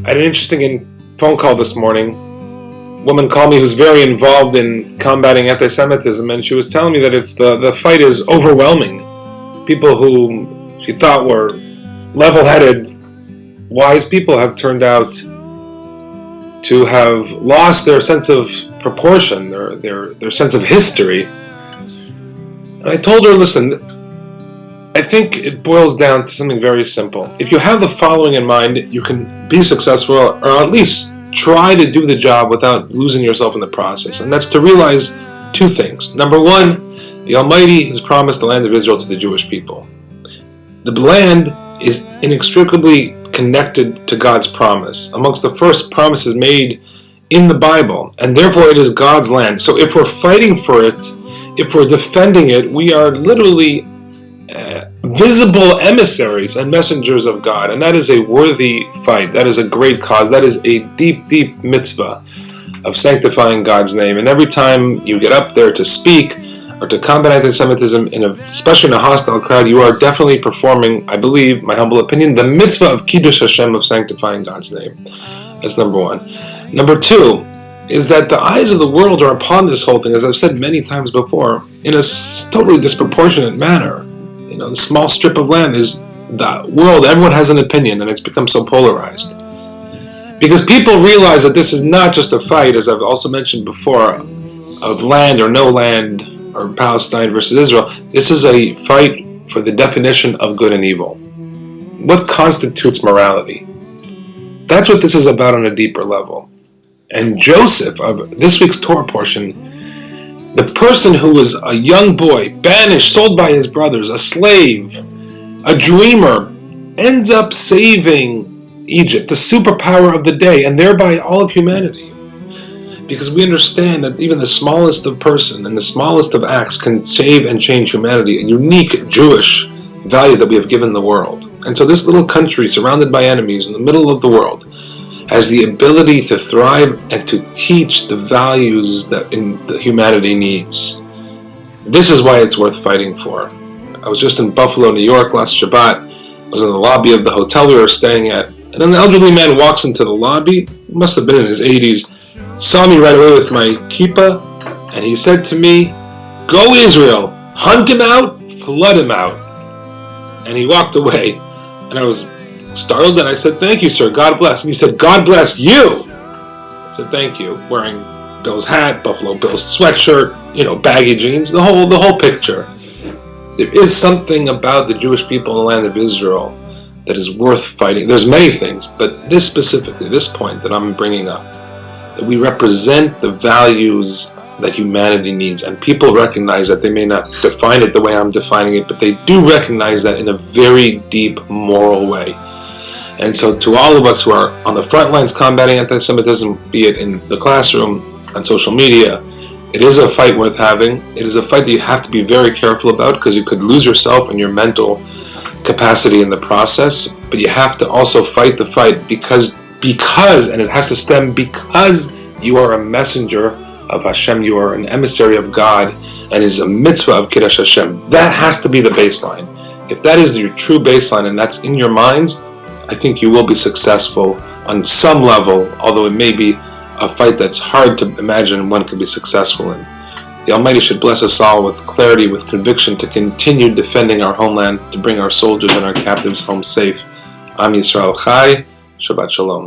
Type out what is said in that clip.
I had an interesting phone call this morning. A woman called me who's very involved in combating anti-Semitism, and she was telling me that the fight is overwhelming. People who she thought were level-headed, wise people have turned out to have lost their sense of proportion, their sense of history. And I told her, listen, I think it boils down to something very simple. If you have the following in mind, you can be successful, or at least try to do the job without losing yourself in the process. And that's to realize two things. Number one, the Almighty has promised the land of Israel to the Jewish people. The land is inextricably connected to God's promise, amongst the first promises made in the Bible, and therefore it is God's land. So if we're fighting for it, if we're defending it, we are literally visible emissaries and messengers of God, and that is a worthy fight. That is a great cause. That is a deep, deep mitzvah of sanctifying God's name. And every time you get up there to speak or to combat anti-Semitism, especially in a hostile crowd, you are definitely performing, I believe, my humble opinion, the mitzvah of Kiddush Hashem, of sanctifying God's name. That's number one. Number two is that the eyes of the world are upon this whole thing, as I've said many times before, in a totally disproportionate manner. The small strip of land is the world. Everyone has an opinion, and it's become so polarized. Because people realize that this is not just a fight, as I've also mentioned before, of land or no land, or Palestine versus Israel. This is a fight for the definition of good and evil. What constitutes morality? That's what this is about on a deeper level. And Joseph, of this week's Torah portion, the person who was a young boy, banished, sold by his brothers, a slave, a dreamer, ends up saving Egypt, the superpower of the day, and thereby all of humanity. Because we understand that even the smallest of person and the smallest of acts can save and change humanity, a unique Jewish value that we have given the world. And so this little country, surrounded by enemies in the middle of the world, has the ability to thrive and to teach the values that humanity needs. This is why it's worth fighting for. I was just in Buffalo, New York last Shabbat. I was in the lobby of the hotel we were staying at, and an elderly man walks into the lobby. He must have been in his 80s, saw me right away with my kippah, and he said to me, "Go Israel, hunt him out, flood him out." And he walked away, and I was startled, and I said, "Thank you, sir, God bless." And he said, "God bless you." I said, "Thank you," wearing Bill's hat, Buffalo Bill's sweatshirt, baggy jeans, the whole picture. There is something about the Jewish people in the land of Israel that is worth fighting. There's many things, but this specifically, this point that I'm bringing up, that we represent the values that humanity needs, and people recognize that. They may not define it the way I'm defining it, but they do recognize that in a very deep moral way. And so to all of us who are on the front lines combating anti-Semitism, be it in the classroom, on social media, it is a fight worth having. It is a fight that you have to be very careful about, because you could lose yourself and your mental capacity in the process. But you have to also fight the fight because, and it has to stem because you are a messenger of Hashem, you are an emissary of God, and it is a mitzvah of Kiddush Hashem. That has to be the baseline. If that is your true baseline and that's in your minds, I think you will be successful on some level, although it may be a fight that's hard to imagine one could be successful in. The Almighty should bless us all with clarity, with conviction, to continue defending our homeland, to bring our soldiers and our captives home safe. Am Yisrael Chai, Shabbat Shalom.